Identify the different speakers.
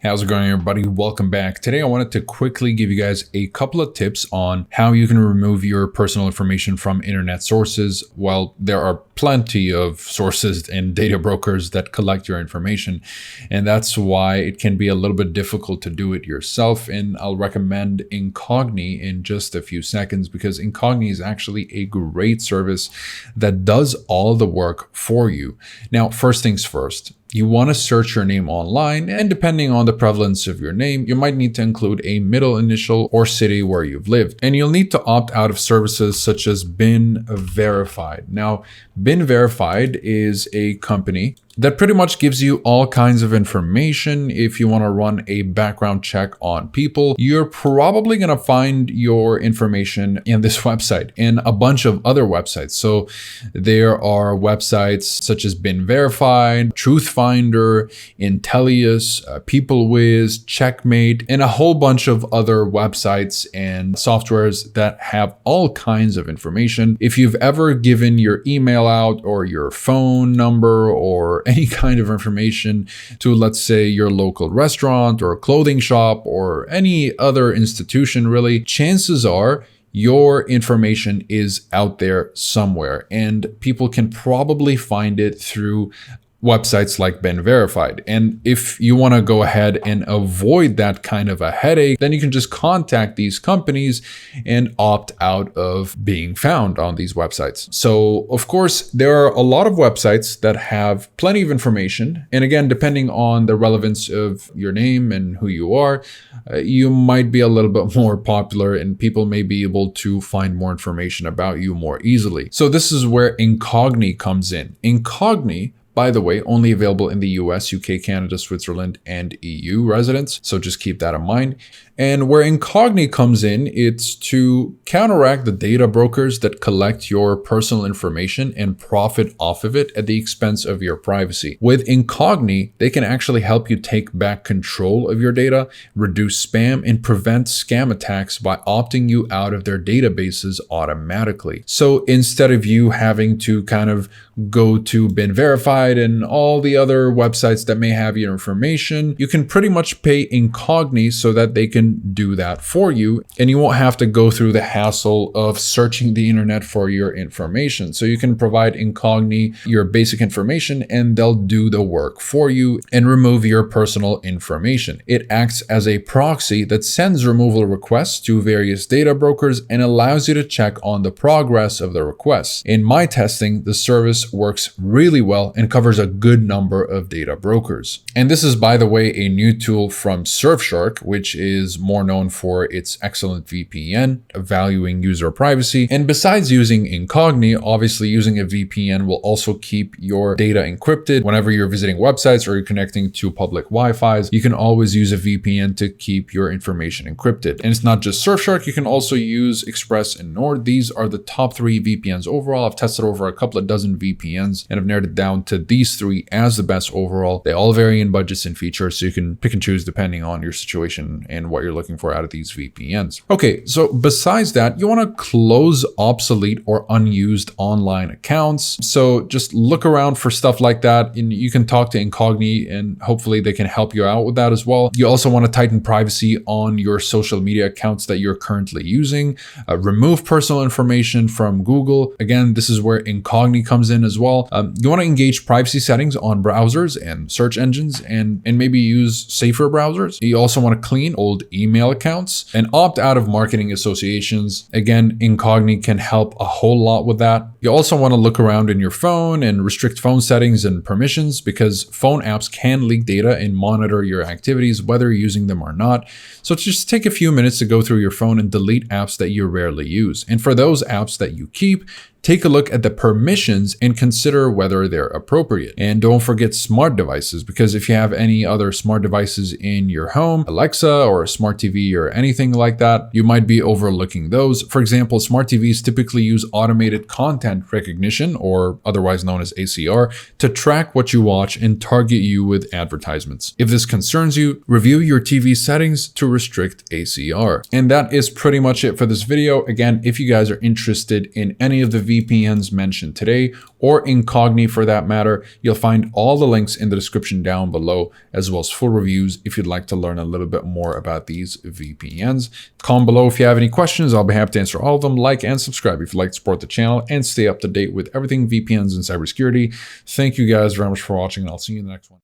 Speaker 1: How's it going, everybody? Welcome back. Today I wanted to quickly give you guys a couple of tips on how you can remove your personal information from internet sources. Well, there are plenty of sources and data brokers that collect your information, and that's why it can be a little bit difficult to do it yourself. And I'll recommend Incogni in just a few seconds, because Incogni is actually a great service that does all the work for you. Now, first things first. You want to search your name online, and depending on the prevalence of your name, you might need to include a middle initial or city where you've lived. And you'll need to opt out of services such as Bin Verified. Now, Bin Verified is a company that pretty much gives you all kinds of information. If you want to run a background check on people, you're probably going to find your information in this website and a bunch of other websites. So there are websites such as Bin Verified, Truthfinder, Intellius, PeopleWiz, Checkmate, and a whole bunch of other websites and softwares that have all kinds of information. If you've ever given your email out or your phone number or any kind of information to, let's say, your local restaurant or clothing shop or any other institution, really, chances are your information is out there somewhere, and people can probably find it through websites like Bin Verified. And if you want to go ahead and avoid that kind of a headache, then you can just contact these companies and opt out of being found on these websites. So of course, there are a lot of websites that have plenty of information. And again, depending on the relevance of your name and who you are, you might be a little bit more popular and people may be able to find more information about you more easily. So this is where Incogni comes in. Incogni, by the way, only available in the US, UK, Canada, Switzerland, and EU residents. So just keep that in mind. And where Incogni comes in, it's to counteract the data brokers that collect your personal information and profit off of it at the expense of your privacy. With Incogni, they can actually help you take back control of your data, reduce spam, and prevent scam attacks by opting you out of their databases automatically. So instead of you having to kind of go to Bin Verified and all the other websites that may have your information, you can pretty much pay Incogni so that they can do that for you, and you won't have to go through the hassle of searching the internet for your information. So you can provide Incogni your basic information and they'll do the work for you and remove your personal information. It acts as a proxy that sends removal requests to various data brokers and allows you to check on the progress of the requests. In my testing, the service works really well and covers a good number of data brokers. And this is, by the way, a new tool from Surfshark, which is more known for its excellent VPN, valuing user privacy. And besides using Incogni, obviously using a VPN will also keep your data encrypted. Whenever you're visiting websites or you're connecting to public Wi-Fis, you can always use a VPN to keep your information encrypted. And it's not just Surfshark, you can also use Express and Nord. These are the top 3 VPNs overall. I've tested over a couple of dozen VPNs and I've narrowed it down to these 3 as the best overall. They all vary in budgets and features, so you can pick and choose depending on your situation and what you're looking for out of these VPNs. Okay, so besides that, you want to close obsolete or unused online accounts. So just look around for stuff like that, and you can talk to Incogni and hopefully they can help you out with that as well. You also want to tighten privacy on your social media accounts that you're currently using. Remove personal information from Google. Again, this is where Incogni comes in as well. You want to engage privacy settings on browsers and search engines and maybe use safer browsers. You also want to clean old email accounts and opt out of marketing associations. Again, Incogni can help a whole lot with that. You also want to look around in your phone and restrict phone settings and permissions, because phone apps can leak data and monitor your activities, whether you're using them or not. So just take a few minutes to go through your phone and delete apps that you rarely use. And for those apps that you keep, take a look at the permissions and consider whether they're appropriate. And don't forget smart devices, because if you have any other smart devices in your home, Alexa or a smart TV or anything like that, you might be overlooking those. For example, smart TVs typically use automated content recognition, or otherwise known as ACR, to track what you watch and target you with advertisements. If this concerns you, review your TV settings to restrict ACR. And that is pretty much it for this video. Again, if you guys are interested in any of the VPNs mentioned today, or Incogni for that matter. You'll find all the links in the description down below, as well as full reviews if you'd like to learn a little bit more about these VPNs. Comment below if you have any questions. I'll be happy to answer all of them. Like and subscribe if you'd like to support the channel and stay up to date with everything VPNs and cybersecurity. Thank you guys very much for watching, and I'll see you in the next one.